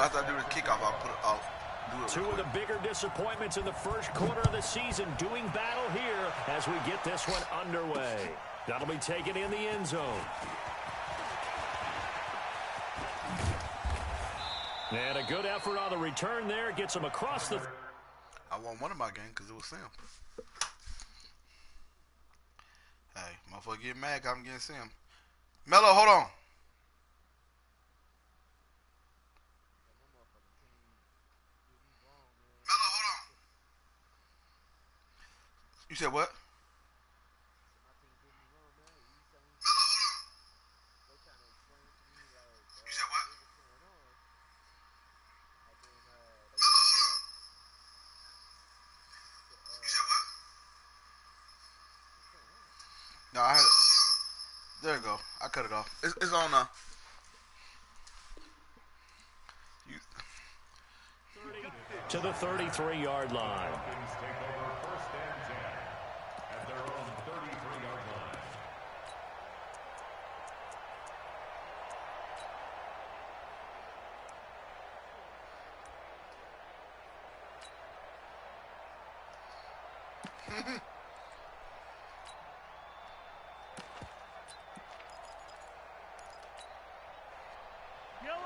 after I do the kickoff, I'll do it. Two of the bigger disappointments in the first quarter of the season doing battle here as we get this one underway. That'll be taken in the end zone. And a good effort on the return there. Gets him across the... I won one of my games because it was Sim. Hey, motherfucker get mad because I'm getting Sim. Mello, hold on. Mello, hold on. You said what? No, I had it. There you go. I cut it off. It's on now. To the 33-yard line.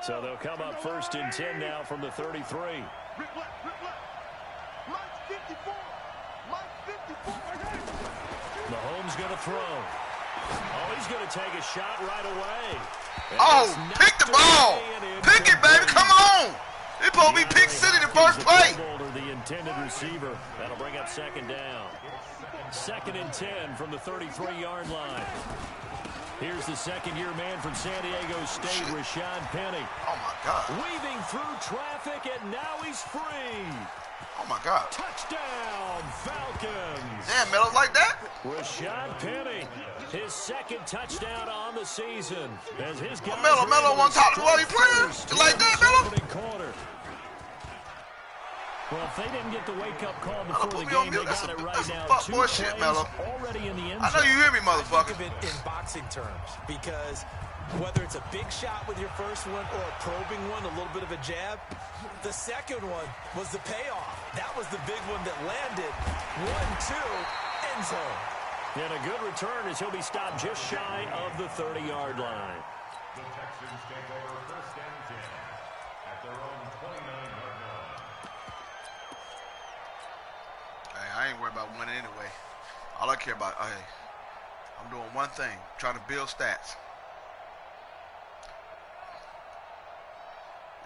So they'll come up 1st and 10 now from the 33. Mahomes going to throw. Oh, he's going to take a shot right away. And pick the ball. Pick it, baby. Come on. It's supposed to be Pick City the first play. The intended receiver. That'll bring up 2nd down. 2nd and 10 from the 33-yard line. Here's the 2nd-year man from San Diego State, Rashad Penny. Oh, my God. Weaving through traffic, and now he's free. Oh, my God. Touchdown, Falcons. Damn, Melo's like that? Rashad Penny, his 2nd touchdown on the season. As his guys Melo on top of what he playing? You like that, Melo? Well, if they didn't get the wake-up call before the game, they got it right now. Fuck boy shit, Melo. Already in the end zone. I know you hear me, motherfucker. Think of it in boxing terms, because whether it's a big shot with your first one or a probing one, a little bit of a jab, the second one was the payoff. That was the big one that landed. 1-2, end zone. And a good return as he'll be stopped just shy of the 30-yard line. The Texans take over 1st and 10 at their own 29-yard line. I ain't worried about winning anyway. All I care about, hey, I'm doing one thing, trying to build stats.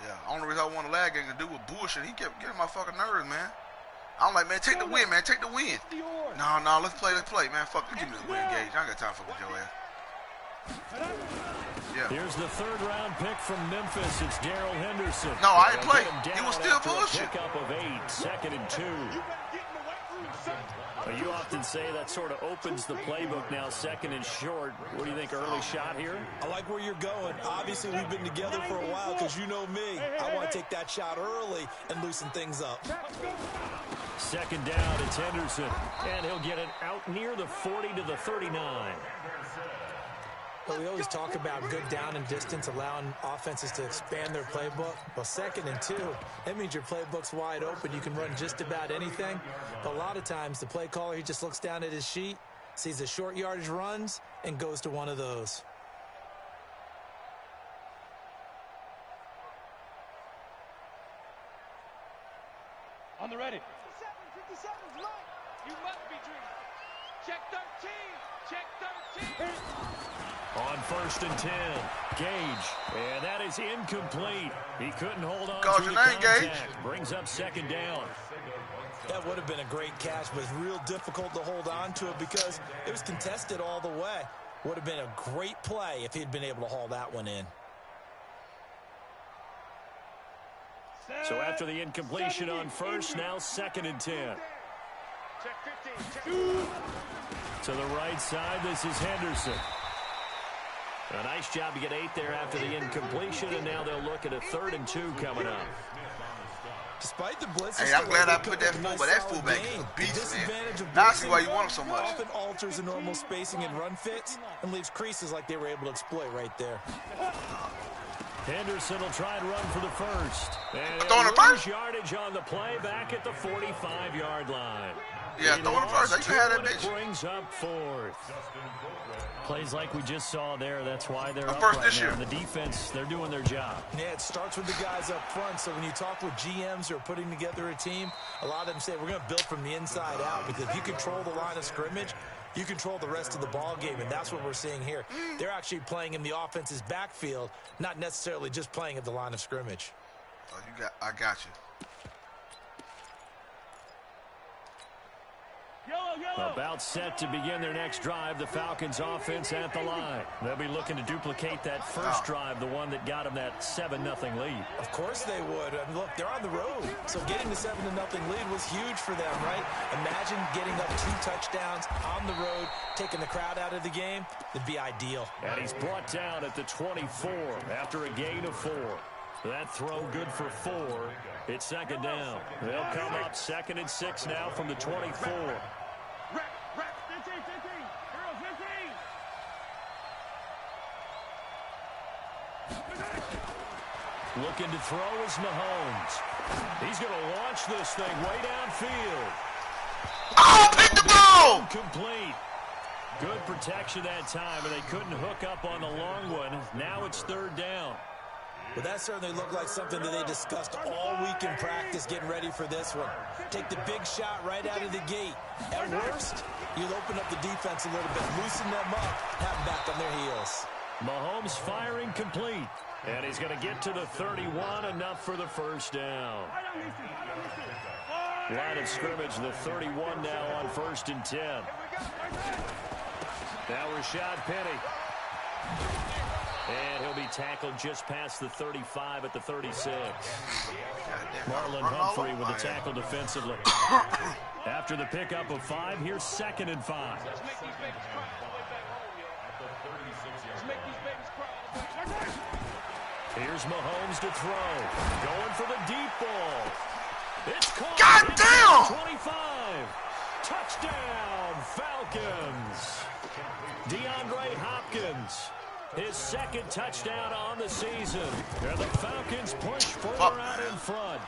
Yeah, only reason I won the lag game to do with bullshit. He kept getting my fucking nerves, man. I'm like, man, take the win, man, take the win. No, let's play, man. Fuck, give me the win, Gage. I ain't got time for your ass. Yeah. Here's the 3rd-round pick from Memphis. It's Darrell Henderson. No, I ain't playing. He was still bullshit. Pick up of 8, 2nd and 2. Well, you often say that sort of opens the playbook now, 2nd and short. What do you think, early shot here? I like where you're going. Obviously, we've been together for a while because you know me. I want to take that shot early and loosen things up. 2nd down, it's Henderson. And he'll get it out near the 40 to the 39. Well, we always talk about good down and distance, allowing offenses to expand their playbook. Well, 2nd and 2, that means your playbook's wide open. You can run just about anything. But a lot of times, the play caller, he just looks down at his sheet, sees the short yardage runs, and goes to one of those. On the ready. 57's right. You must be dreaming. Check 13. Check 13. On 1st and 10, Gage, and that is incomplete. He couldn't hold on Call to the your name, contact. Gage. Brings up 2nd down. That would have been a great catch, but it's real difficult to hold on to it because it was contested all the way. Would have been a great play if he'd been able to haul that one in. So after the incompletion on 1st, now 2nd and 10. Check 15. To the right side, this is Henderson. A nice job to get 8 there after the incompletion, and now they'll look at a 3rd and 2 coming up. Despite the blitz, hey, I'm glad I put that fullback. That fullback is a beast, man. Now I see why you want him so much. Often alters the normal spacing and run fits and leaves creases like they were able to exploit right there. Henderson will try and run for the first. And throwing it first? Yardage on the play back at the 45-yard line. Yeah, throwing it first. You can have that bitch. Brings up fourth. Plays like we just saw there. That's why they're up first right this now. year. The defense, they're doing their job. Yeah, it starts with the guys up front. So when you talk with GMs who are putting together a team, a lot of them say we're going to build from the inside out, because if you control the line of scrimmage, you control the rest of the ball game, and that's what we're seeing here. They're actually playing in the offense's backfield, not necessarily just playing at the line of scrimmage. Oh, I got you. About set to begin their next drive, the Falcons offense at the line. They'll be looking to duplicate that first drive, the one that got them that 7-0 lead. Of course they would. I mean, look, they're on the road. So getting the 7-0 lead was huge for them, right? Imagine getting up 2 touchdowns on the road, taking the crowd out of the game. It'd be ideal. And he's brought down at the 24 after a gain of 4. That throw good for 4. It's second down. They'll come up 2nd and 6 now from the 24. Looking to throw is Mahomes. He's going to launch this thing way downfield. Oh, pick the ball! Complete. Good protection that time, and they couldn't hook up on the long one. Now it's 3rd down. Well, that certainly looked like something that they discussed all week in practice, getting ready for this one. Take the big shot right out of the gate. At worst, you'll open up the defense a little bit, loosen them up, have them back on their heels. Mahomes firing complete. And he's going to get to the 31, enough for the first down. Line of scrimmage, the 31 now on 1st and 10. Now Rashad Penny. And he'll be tackled just past the 35 at the 36. Marlon Humphrey with the tackle defensively. After the pickup of 5, here's 2nd and 5. Here's Mahomes to throw. Going for the deep ball. It's caught. God damn! 25. Touchdown, Falcons. DeAndre Hopkins. His 2nd touchdown on the season. And the Falcons push further out in front.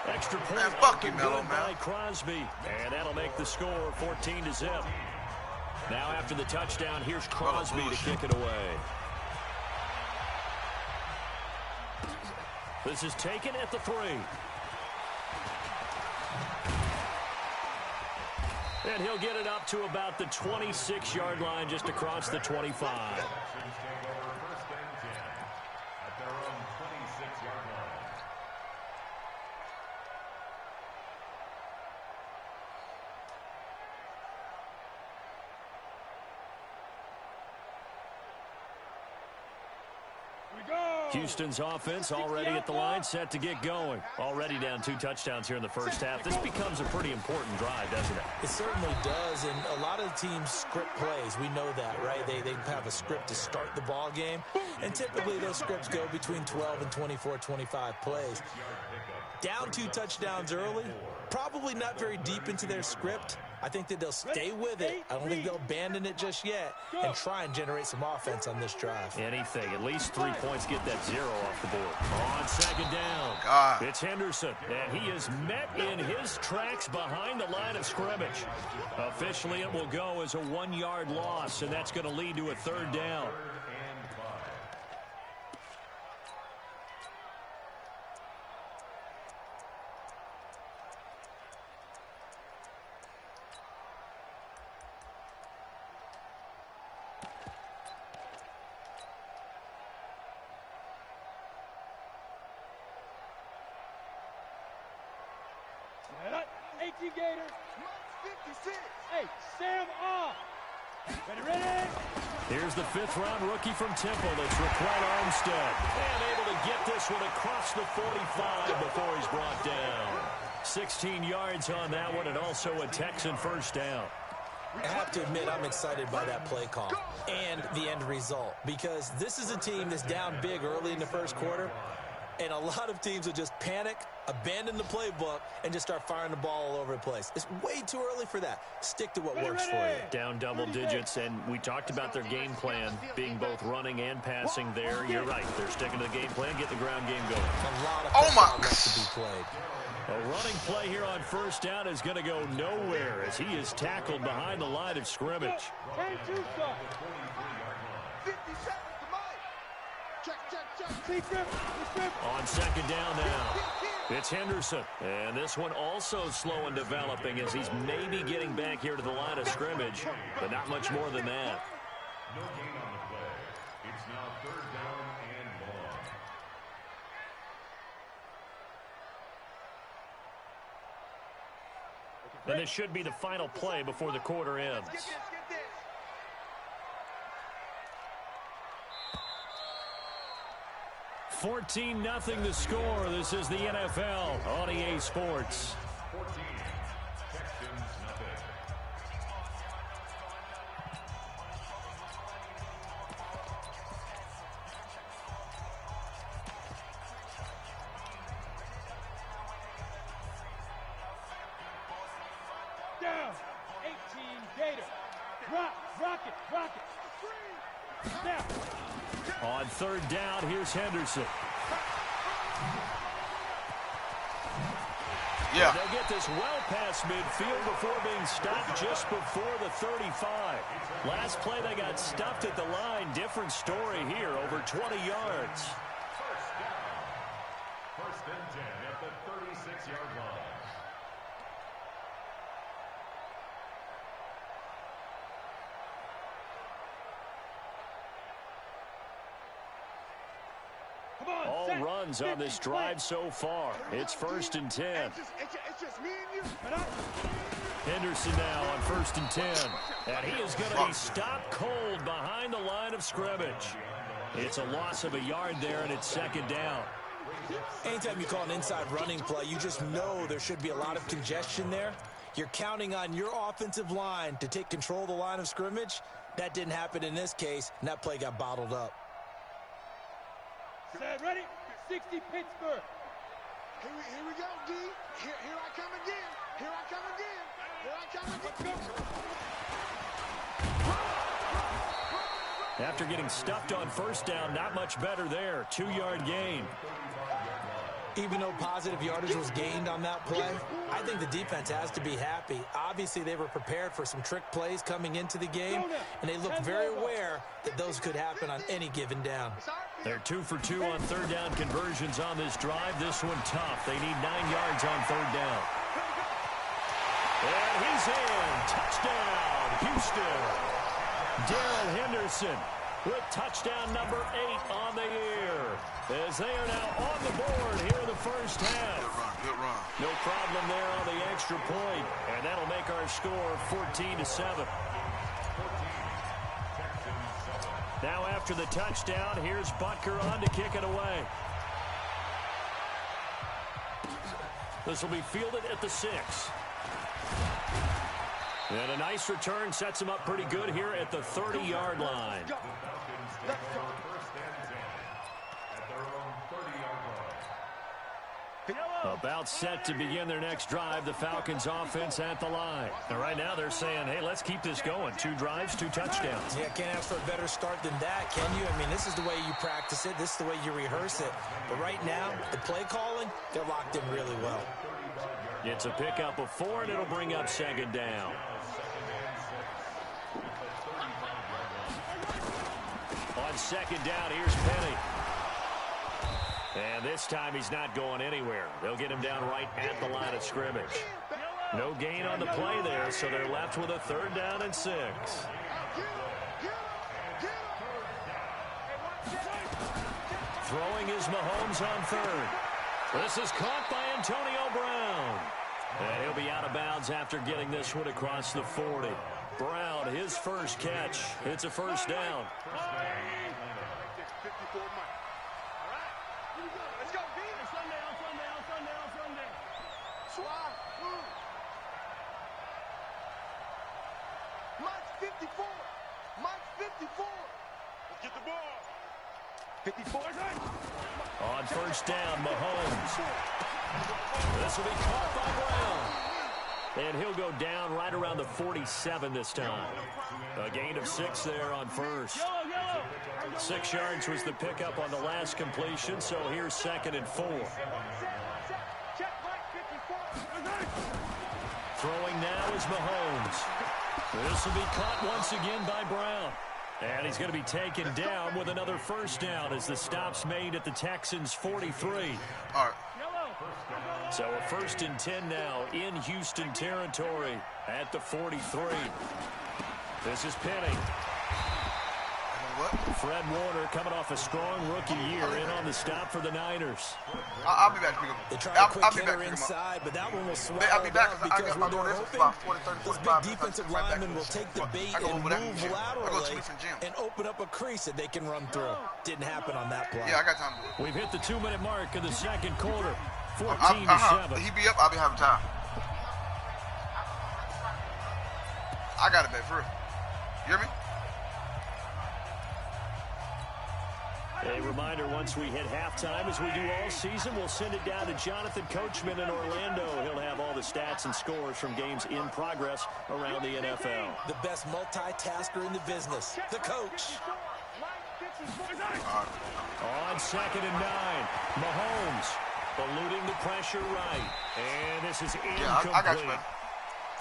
Extra point man, fuck you, good Mello, by man. Crosby. And that'll make the score 14-0. Now after the touchdown, here's Crosby to kick it away. This is taken at the 3. And he'll get it up to about the 26-yard line, just across the 25. Houston's offense already at the line, set to get going. Already down 2 touchdowns here in the first half. This becomes a pretty important drive, doesn't it? It certainly does, and a lot of teams script plays. We know that, right? They have a script to start the ball game, and typically those scripts go between 12 and 24, 25 plays. Down 2 touchdowns early, probably not very deep into their script. I think that they'll stay with it. I don't think they'll abandon it just yet and try and generate some offense on this drive. Anything. At least 3 points, get that 0 off the board. On 2nd down, God. It's Henderson, and he is met in his tracks behind the line of scrimmage. Officially, it will go as a 1-yard loss, and that's going to lead to a 3rd down. Gator. 56. Hey, Sam off. Ready. Here's the 5th-round rookie from Temple. It's Raquel Armstead. And able to get this one across the 45 before he's brought down. 16 yards on that one, and also a Texan first down. I have to admit, I'm excited by that play call and the end result, because this is a team that's down big early in the first quarter. And a lot of teams will just panic, abandon the playbook, and just start firing the ball all over the place. It's way too early for that. Stick to what works for you. Down double digits, and we talked about their game plan being both running and passing there. You're right. They're sticking to the game plan, get the ground game going. A lot of football left to be played. A running play here on first down is going to go nowhere as he is tackled behind the line of scrimmage. 10-2 start. 50 seconds to Mike. Check. On second down now, it's Henderson. And this one also slow in developing as he's maybe getting back here to the line of scrimmage, but not much more than that. No gain on the play. It's now third down and long. And this should be the final play before the quarter ends. 14-0 the score. This is the NFL on EA Sports. 14. Texans nothing. Down. 18 Gator. Rock it. Snap. On third down, here's Henderson. Yeah. They'll get this well past midfield before being stopped just before the 35. Last play, they got stuffed at the line. Different story here, over 20 yards. First and 10 at the 36-yard line. All runs on this drive so far. It's first and 10. It's just me and you. Henderson now on first and 10. And he is going to be stopped cold behind the line of scrimmage. It's a loss of a yard there, and it's second down. Anytime you call an inside running play, you just know there should be a lot of congestion there. You're counting on your offensive line to take control of the line of scrimmage. That didn't happen in this case, and that play got bottled up. Set, ready? 60 Pittsburgh. Here we go, D. Here I come again. Let's go. After getting stuffed on first down, not much better there. 2-yard gain. Even though positive yardage was gained on that play, I think the defense has to be happy. Obviously, they were prepared for some trick plays coming into the game, and they looked very aware that those could happen on any given down. They're 2 for 2 on third down conversions on this drive. This one tough. They need 9 yards on third down. And he's in. Touchdown, Houston. Darrell Henderson with touchdown number 8 on the year, as they are now on the board here in the first half. Good run. No problem there on the extra point, and that'll make our score 14-7. Now after the touchdown, here's Butker on to kick it away. This will be fielded at the 6. And a nice return sets him up pretty good here at the 30-yard line. About set to begin their next drive, the Falcons offense at the line. And right now they're saying, hey, let's keep this going. 2 drives, 2 touchdowns. Yeah, can't ask for a better start than that, can you? I mean, this is the way you practice it. This is the way you rehearse it. But right now, the play calling, they're locked in really well. It's a pickup of 4, and it'll bring up second down. On second down, here's Penny. And this time he's not going anywhere. They'll get him down right at the line of scrimmage. No gain on the play there, so they're left with a third down and 6. Throwing is Mahomes on third. This is caught by Antonio Brown. And he'll be out of bounds after getting this one across the 40. Brown, his first catch. It's a first down. Mike's 54. Let's get the ball. 54. On first down, Mahomes. This will be caught by Brown. And he'll go down right around the 47 this time. A gain of 6 there on first. 6 yards was the pickup on the last completion, so here's 2nd and 4. Throwing now is Mahomes. This will be caught once again by Brown. And he's going to be taken down with another first down as the stop's made at the Texans' 43. All right. So a 1st and 10 now in Houston territory at the 43. This is Penny. What? Fred Warner coming off a strong rookie year in on the stop for the Niners. I'll be back to pick him. They try a quick hitter inside, but that one will swallow I'll be back because I'm what doing they're this for hoping, about 40, 30, those 45 big defensive right back linemen will take the bait I go and over that move gym. I go to laterally 2 different gyms. and open up a crease that they can run through. Didn't happen on that play. Yeah, I got time to do it. We've hit the 2-minute mark of the second quarter. 14-7. He be up, I'll be having time. I got it, babe, for real. You hear me? A reminder, once we hit halftime, as we do all season, we'll send it down to Jonathan Coachman in Orlando. He'll have all the stats and scores from games in progress around the NFL. The best multitasker in the business, the coach. On 2nd and 9, Mahomes eluding the pressure right. And this is incomplete. Yeah, I got you, man.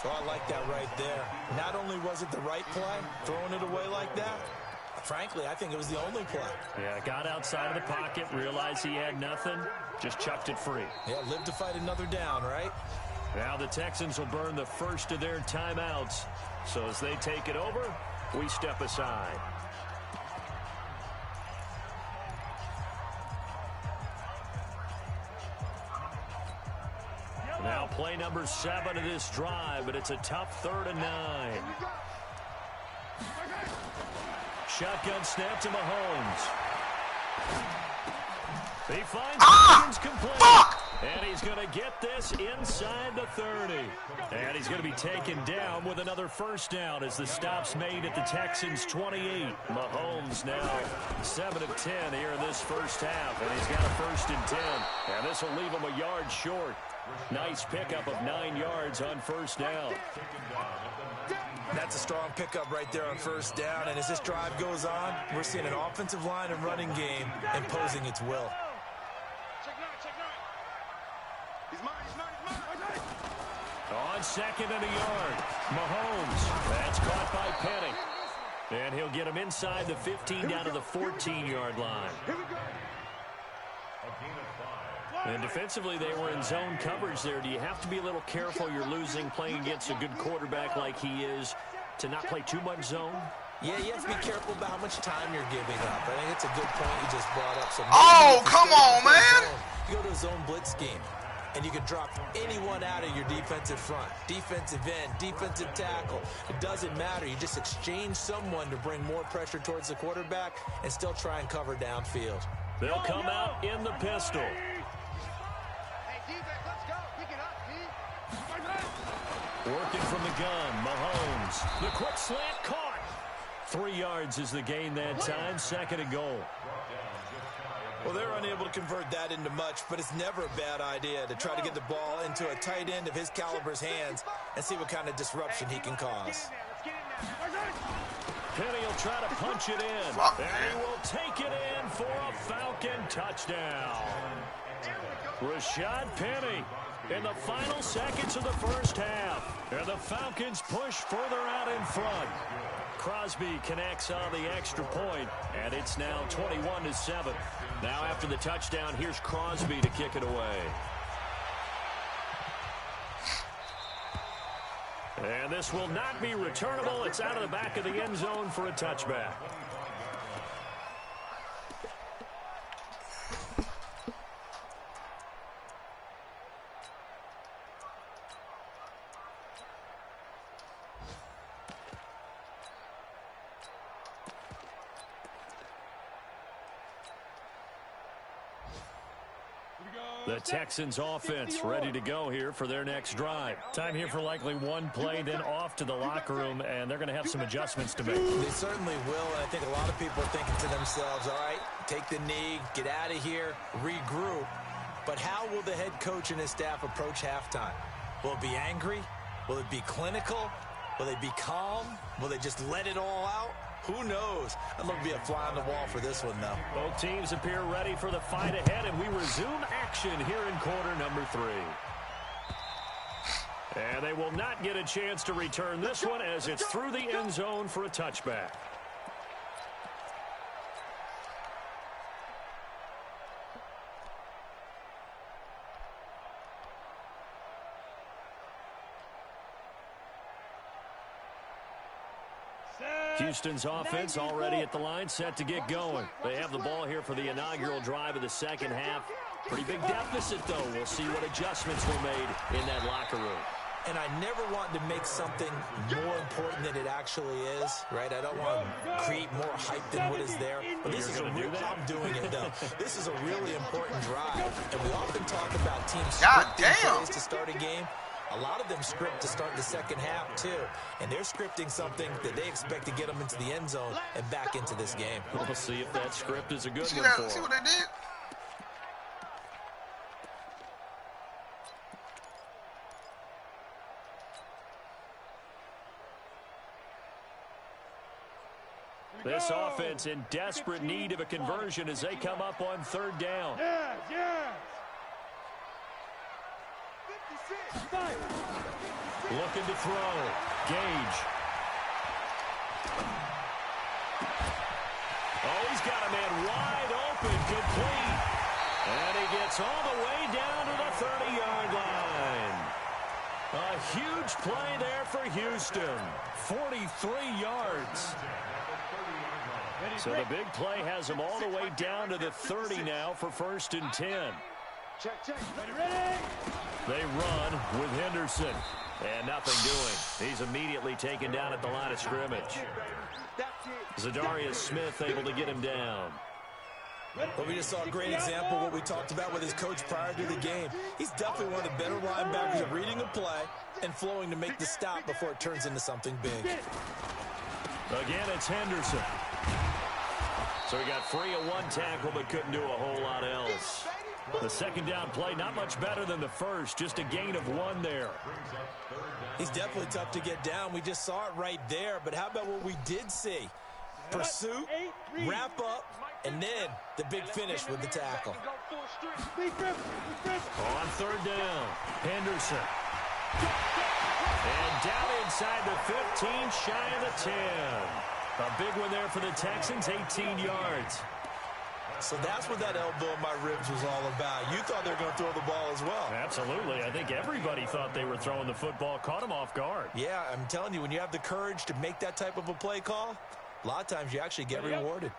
So I like that right there. Not only was it the right play, throwing it away like that, frankly, I think it was the only play. Yeah, got outside of the pocket, realized he had nothing, just chucked it free. Yeah, live to fight another down, right? Now the Texans will burn the first of their timeouts. So as they take it over, we step aside. Now play number 7 of this drive, but it's a tough 3rd and 9. Shotgun snap to Mahomes. He finds Hopkins complete. Fuck! And he's going to get this inside the 30. And he's going to be taken down with another first down as the stop's made at the Texans' 28. Mahomes now 7 of 10 here in this first half. And he's got a 1st and 10. And this will leave him a yard short. Nice pickup of 9 yards on first down. That's a strong pickup right there on first down. And as this drive goes on, we're seeing an offensive line and running game imposing its will. On 2nd and a yard, Mahomes. That's caught by Penny. And he'll get him inside the 15 down to the 14-yard line. And defensively, they were in zone coverage there. Do you have to be a little careful? You're losing, playing against a good quarterback like he is, to not play too much zone? Yeah, you have to be careful about how much time you're giving up. I think it's a good point you just brought up. So come on, man! You go to a zone blitz scheme, and you can drop anyone out of your defensive front. Defensive end, defensive tackle. It doesn't matter. You just exchange someone to bring more pressure towards the quarterback and still try and cover downfield. They'll come out in the pistol. Working from the gun, Mahomes. The quick slant caught. 3 yards is the gain that time. 2nd and goal. Well, they're unable to convert that into much, but it's never a bad idea to try to get the ball into a tight end of his caliber's hands and see what kind of disruption he can cause. Penny will try to punch it in. And he will take it in for a Falcon touchdown. Rashad Penny in the final seconds of the first half. And the Falcons push further out in front. Crosby connects on the extra point, and it's now 21-7. Now after the touchdown, here's Crosby to kick it away. And this will not be returnable. It's out of the back of the end zone for a touchback. The Texans offense ready to go here for their next drive. Time here for likely one play, then off to the locker room, and they're going to have some adjustments to make. They certainly will, and I think a lot of people are thinking to themselves, all right, take the knee, get out of here, regroup. But how will the head coach and his staff approach halftime? Will it be angry? Will it be clinical? Will they be calm? Will they just let it all out? Who knows? I'd love to be a fly on the wall for this one, though. Both teams appear ready for the fight ahead, and we resume action here in quarter number 3. And they will not get a chance to return this one as it's through the end zone for a touchback. Houston's offense already at the line, set to get going. They have the ball here for the inaugural drive of the second half. Pretty big deficit, though. We'll see what adjustments were made in that locker room. And I never want to make something more important than it actually is, right? I don't want to create more hype than what is there. But this is I'm doing it, though. This is a really important drive. And we often talk about teams scripting plays to start a game. A lot of them script to start the second half, too. And they're scripting something that they expect to get them into the end zone and back into this game. We'll see if that script is a good one for them. See what they did? This offense in desperate need of a conversion as they come up on third down. Looking to throw. Gage. Oh, he's got a man wide open. Complete. And he gets all the way down to the 30-yard line. A huge play there for Houston. 43 yards. So the big play has them all the way down to the 30 now for 1st and 10. Check. Ready. They run with Henderson. And nothing doing. He's immediately taken down at the line of scrimmage. Zadarius Smith able to get him down. Well, we just saw a great example of what we talked about with his coach prior to the game. He's definitely one of the better linebackers at reading a play and flowing to make the stop before it turns into something big. Again, it's Henderson. So he got free of one tackle but couldn't do a whole lot else. The second down play, not much better than the first, just a gain of 1 there. He's definitely tough to get down. We just saw it right there, but how about what we did see? Pursuit, wrap up, and then the big finish with the tackle. On third down, Henderson. And down inside the 15, shy of the 10. A big one there for the Texans, 18 yards. So that's what that elbow in my ribs was all about. You thought they were going to throw the ball as well. Absolutely. I think everybody thought they were throwing the football, caught him off guard. Yeah, I'm telling you, when you have the courage to make that type of a play call, a lot of times you actually get rewarded.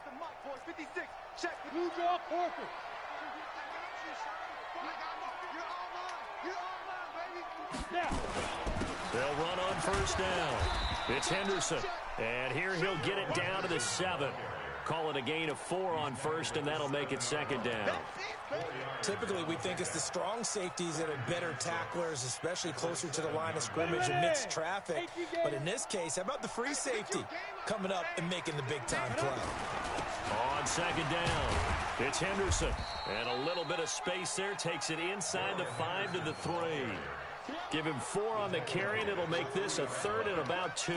They'll run on first down. It's Henderson. And here he'll get it down to the 7. Call it a gain of 4 on first, and that'll make it second down. Typically, we think it's the strong safeties that are better tacklers, especially closer to the line of scrimmage amidst traffic. But in this case, how about the free safety coming up and making the big-time play? On second down, it's Henderson. And a little bit of space there, takes it inside the 5 to the 3. Give him 4 on the carry, and it'll make this a 3rd and about 2.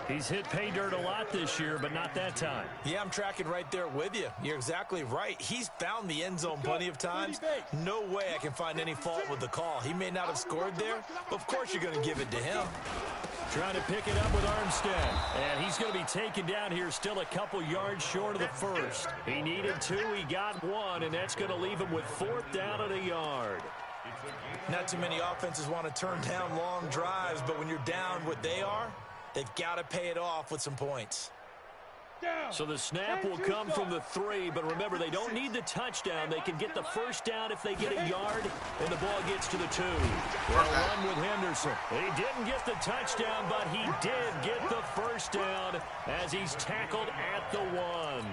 He's hit pay dirt a lot this year, but not that time. Yeah, I'm tracking right there with you. You're exactly right. He's found the end zone plenty of times. No way I can find any fault with the call. He may not have scored there, but of course you're going to give it to him. Trying to pick it up with Armstead. And he's going to be taken down here still a couple yards short of the first. He needed 2, he got 1, and that's going to leave him with 4th down at a yard. Not too many offenses want to turn down long drives, but when you're down what they are, they've got to pay it off with some points. So the snap will come from the 3, but remember, they don't need the touchdown. They can get the first down if they get a yard, and the ball gets to the 2. They'll run with Henderson. He didn't get the touchdown, but he did get the first down as he's tackled at the 1.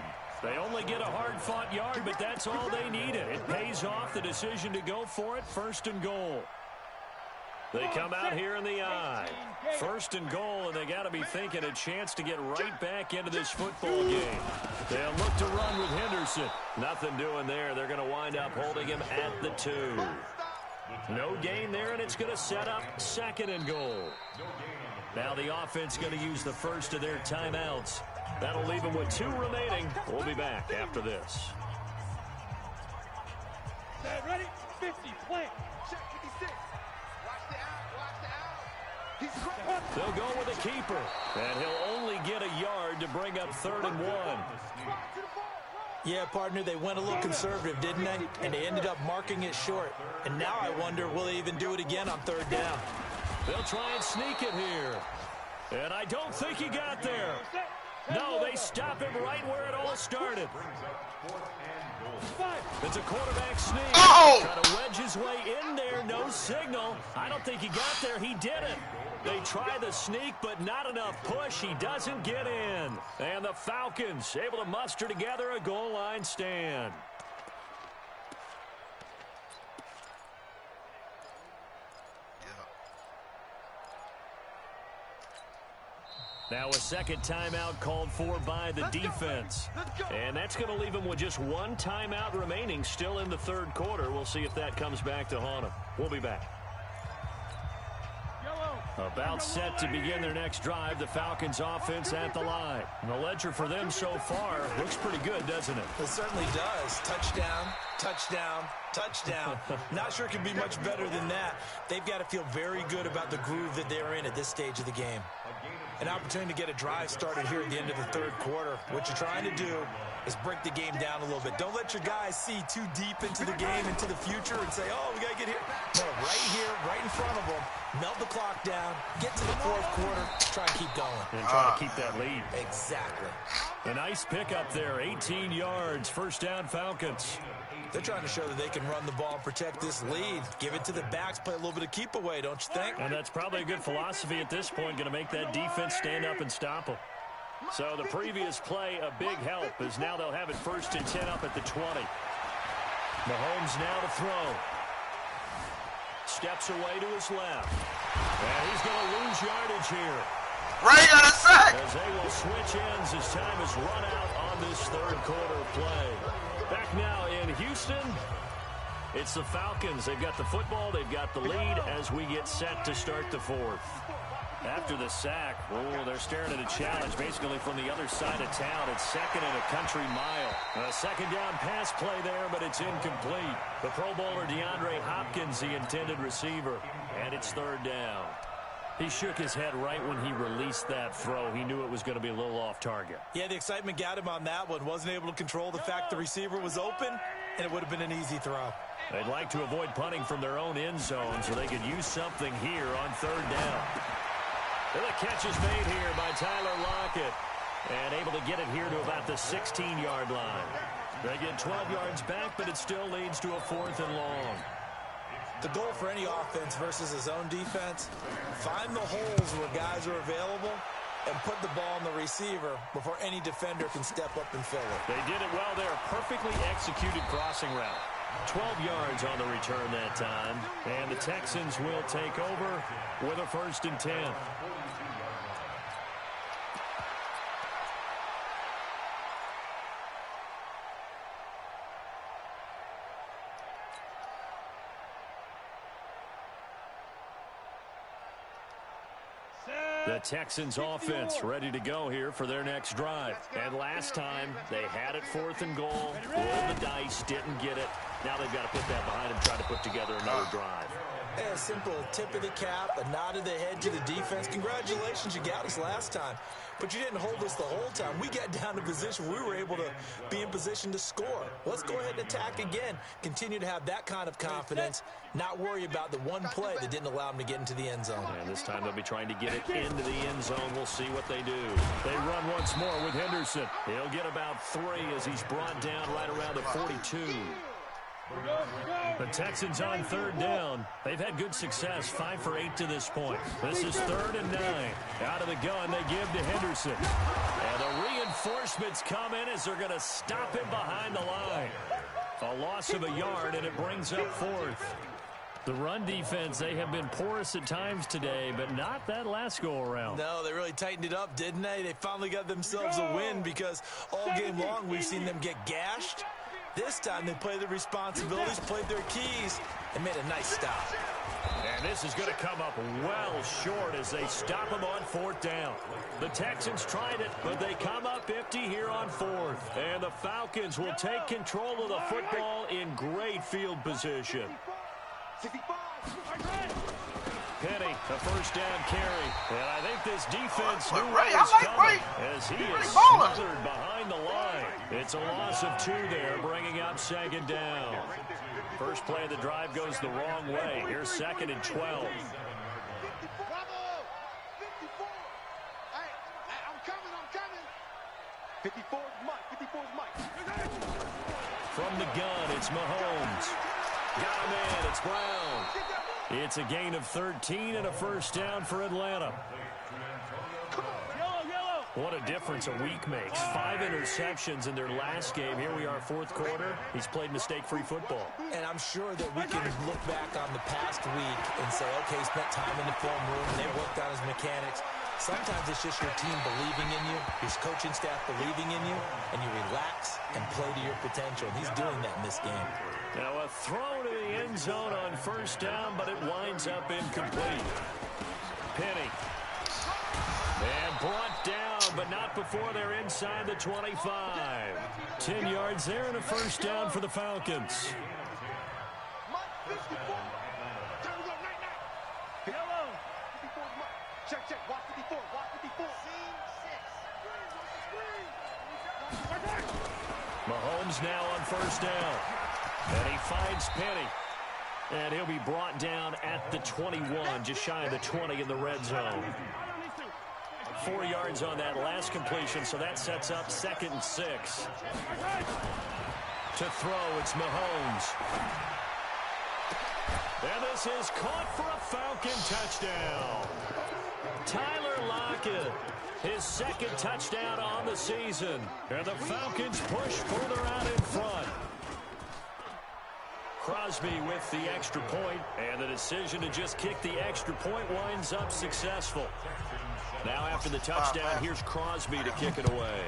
They only get a hard-fought yard, but that's all they needed. It pays off the decision to go for it, 1st and goal. They come out here in the I. First and goal, and they got to be thinking a chance to get right back into this football game. They'll look to run with Henderson. Nothing doing there. They're going to wind up holding him at the 2. No gain there, and it's going to set up second and goal. Now the offense going to use the first of their timeouts. That'll leave them with 2 remaining. We'll be back after this. Set, ready? 50, plant. Check 56. Watch the out. He's cracked. They'll go with a keeper, and he'll only get a yard to bring up 3rd and 1. Yeah, partner, they went a little conservative, didn't they? And they ended up marking it short. And now I wonder, will they even do it again on 3rd down? They'll try and sneak it here. And I don't think he got there. No, they stop him right where it all started. It's a quarterback sneak. Oh! Trying to wedge his way in there, no signal. I don't think he got there. He didn't. They try the sneak, but not enough push. He doesn't get in. And the Falcons able to muster together a goal line stand. Now a second timeout called for by the defense. And that's going to leave them with just 1 timeout remaining still in the 3rd quarter. We'll see if that comes back to haunt them. We'll be back. About set to begin their next drive, the Falcons offense at the line. And the ledger for them so far looks pretty good, doesn't it? It certainly does. Touchdown, touchdown, touchdown. Not sure it can be much better than that. They've got to feel very good about the groove that they're in at this stage of the game. An opportunity to get a drive started here at the end of the 3rd quarter. What you're trying to do is break the game down a little bit. Don't let your guys see too deep into the game, into the future, and say, oh, we got to get here. No, right here, right in front of them. Melt the clock down, get to the 4th quarter, try and keep going. And try to keep that lead. Exactly. A nice pickup there, 18 yards, 1st down Falcons. They're trying to show that they can run the ball and protect this lead. Give it to the backs, play a little bit of keep away, don't you think? And that's probably a good philosophy at this point, going to make that defense stand up and stop them. So the previous play, a big help, as now they'll have it 1st and 10 up at the 20. Mahomes now to throw. Steps away to his left. And he's going to lose yardage here. Ray got a sack. As they will switch ends as time is run out on this 3rd quarter play. Back now in Houston, it's the Falcons. They've got the football, they've got the lead as we get set to start the 4th. After the sack, they're staring at a challenge basically from the other side of town. It's 2nd and a country mile. A 2nd down pass play there, but it's incomplete. The Pro Bowler DeAndre Hopkins, the intended receiver, and it's 3rd down. He shook his head right when he released that throw. He knew it was going to be a little off target. Yeah, the excitement got him on that one. Wasn't able to control the fact the receiver was open, and it would have been an easy throw. They'd like to avoid punting from their own end zone so they could use something here on 3rd down. And the catch is made here by Tyler Lockett, and able to get it here to about the 16-yard line. They get 12 yards back, but it still leads to a 4th and long. The goal for any offense versus his own defense, find the holes where guys are available and put the ball on the receiver before any defender can step up and fill it. They did it well there. Perfectly executed crossing route. 12 yards on the return that time. And the Texans will take over with a 1st and 10. The Texans offense ready to go here for their next drive. And last time, they had it 4th and goal, rolled the dice, didn't get it. Now they've got to put that behind them, try to put together another drive. A simple tip of the cap, a nod of the head to the defense. Congratulations, you got us last time. But you didn't hold us the whole time. We got down to position where we were able to be in position to score. Let's go ahead and attack again. Continue to have that kind of confidence, not worry about the one play that didn't allow them to get into the end zone. And this time they'll be trying to get it into the end zone. We'll see what they do. They run once more with Henderson. He'll get about 3 as he's brought down right around the 42. The Texans on 3rd down. They've had good success, 5 for 8 to this point. This is 3rd and 9. Out of the gun, they give to Henderson. And the reinforcements come in as they're going to stop him behind the line. A loss of a yard, and it brings up 4th. The run defense, they have been porous at times today, but not that last go-around. No, they really tightened it up, didn't they? They finally got themselves a win because all game long we've seen them get gashed. This time they played their responsibilities, played their keys, and made a nice stop. And this is going to come up well short as they stop them on 4th down. The Texans tried it, but they come up empty here on 4th. And the Falcons will take control of the football in great field position. Penny, a 1st down carry. And I think this defense knew what was coming as he is smothered behind the line. It's a loss of 2 there, bringing up 2nd down. First play of the drive goes the wrong way. Here's 2nd and 12. 54's Mike. 54's Mike. From the gun, it's Mahomes. Got a man, it's Brown. It's a gain of 13 and a 1st down for Atlanta. What a difference a week makes. 5 interceptions in their last game. Here we are, 4th quarter. He's played mistake-free football. And I'm sure that we can look back on the past week and say, okay, he spent time in the film room, and they worked on his mechanics. Sometimes it's just your team believing in you, your coaching staff believing in you, and you relax and play to your potential. And he's doing that in this game. Now a throw to the end zone on 1st down, but it winds up incomplete. Penny. And brought down, but not before they're inside the 25. 10 yards there and a 1st down for the Falcons. Check. Watch 54. Watch 54. Mahomes now on 1st down. And he finds Penny. And he'll be brought down at the 21, just shy of the 20 in the red zone. 4 yards on that last completion, so that sets up 2nd and 6. To throw, it's Mahomes. And this is caught for a Falcon touchdown. Tyler Lockett, his 2nd touchdown on the season. And the Falcons push further out in front. Crosby with the extra point, and the decision to just kick the extra point winds up successful. Now after the touchdown, here's Crosby to kick it away.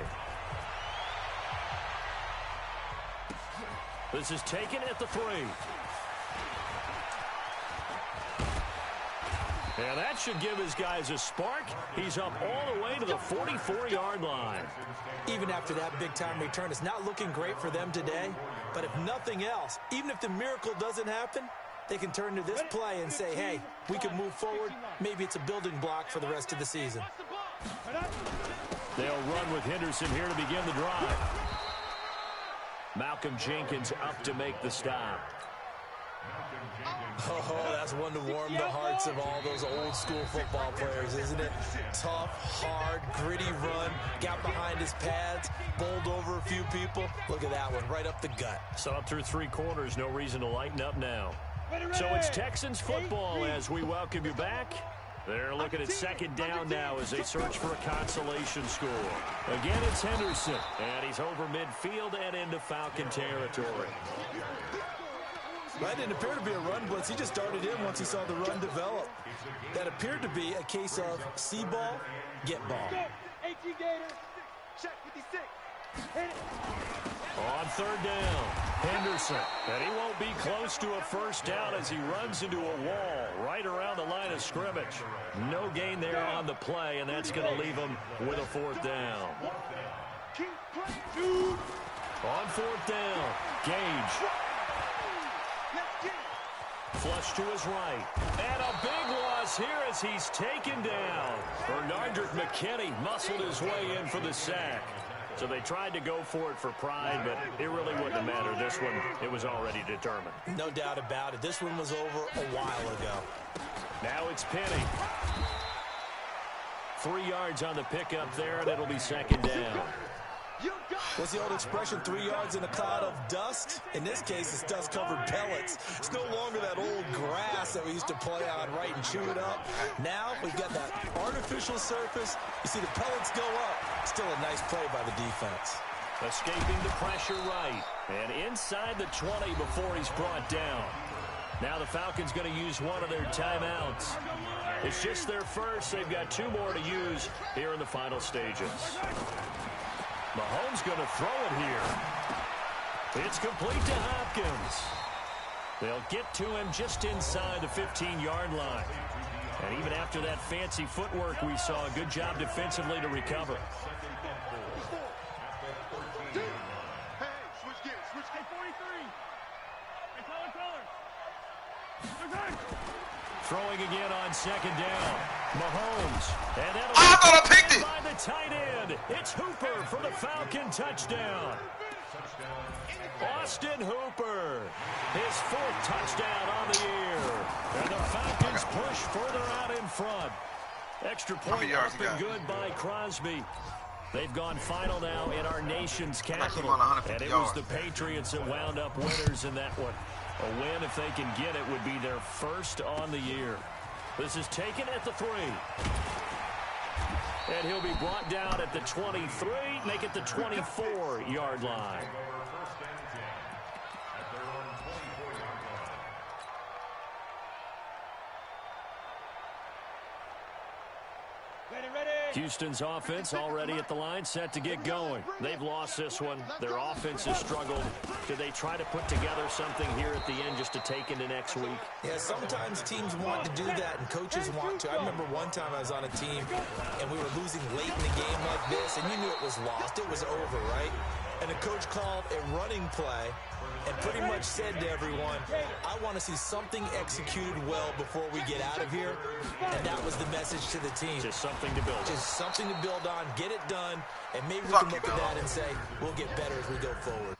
This is taken at the 3. And that should give his guys a spark. He's up all the way to the 44-yard line. Even after that big-time return, it's not looking great for them today. But if nothing else, even if the miracle doesn't happen, they can turn to this play and say, hey, we can move forward. Maybe it's a building block for the rest of the season. They'll run with Henderson here to begin the drive. Malcolm Jenkins up to make the stop. Oh, that's one to warm the hearts of all those old-school football players, isn't it? Tough, hard, gritty run, got behind his pads, bowled over a few people. Look at that one, right up the gut. So up through 3 quarters, no reason to lighten up now. So it's Texans football as we welcome you back. They're looking at 2nd down now as they search for a consolation score. Again, it's Henderson, and he's over midfield and into Falcon territory. That didn't appear to be a run blitz. He just darted in once he saw the run develop. That appeared to be a case of see ball, get ball. 18 Gator. Check 56. Hit it. On 3rd down, Henderson. And he won't be close to a 1st down as he runs into a wall right around the line of scrimmage. No gain there on the play, and that's going to leave him with a 4th down. On 4th down, Gage. Flush to his right. And a big loss here as he's taken down. Bernardrick McKinney muscled his way in for the sack. So they tried to go for it for pride, but it really wouldn't have mattered. This one, it was already determined. No doubt about it. This one was over a while ago. Now it's Penny. 3 yards on the pickup there, and it'll be 2nd down. What's the old expression, 3 yards in a cloud of dust? In this case, it's dust-covered pellets. It's no longer that old grass that we used to play on, right, and chew it up. Now we've got that artificial surface. You see the pellets go up. Still a nice play by the defense. Escaping the pressure right. And inside the 20 before he's brought down. Now the Falcons going to use one of their timeouts. It's just their first. They've got 2 more to use here in the final stages. Mahomes going to throw it here. It's complete to Hopkins. They'll get to him just inside the 15-yard line. And even after that fancy footwork we saw, a good job defensively to recover. Throwing again on second down. Mahomes. And that'll I thought I picked it. By the tight end. It's Hooper for the Falcon touchdown. Austin Hooper. His 4th touchdown on the year. And the Falcons push further out in front. Extra point up and good by Crosby. They've gone final now in our nation's capital. And it was the Patriots that wound up winners in that one. A win, if they can get it, would be their first on the year. This is taken at the 3. And he'll be brought down at the 23, make it the 24-yard line. Houston's offense already at the line, set to get going. They've lost this one. Their offense has struggled. Do they try to put together something here at the end just to take into next week? Yeah, sometimes teams want to do that, and coaches want to. I remember one time I was on a team, and we were losing late in the game like this, and you knew it was lost. It was over, right? And the coach called a running play and pretty much said to everyone, I want to see something executed well before we get out of here. And that was the message to the team. Just something to build on. Just something to build on, get it done, and maybe we can look at that and say, we'll get better as we go forward.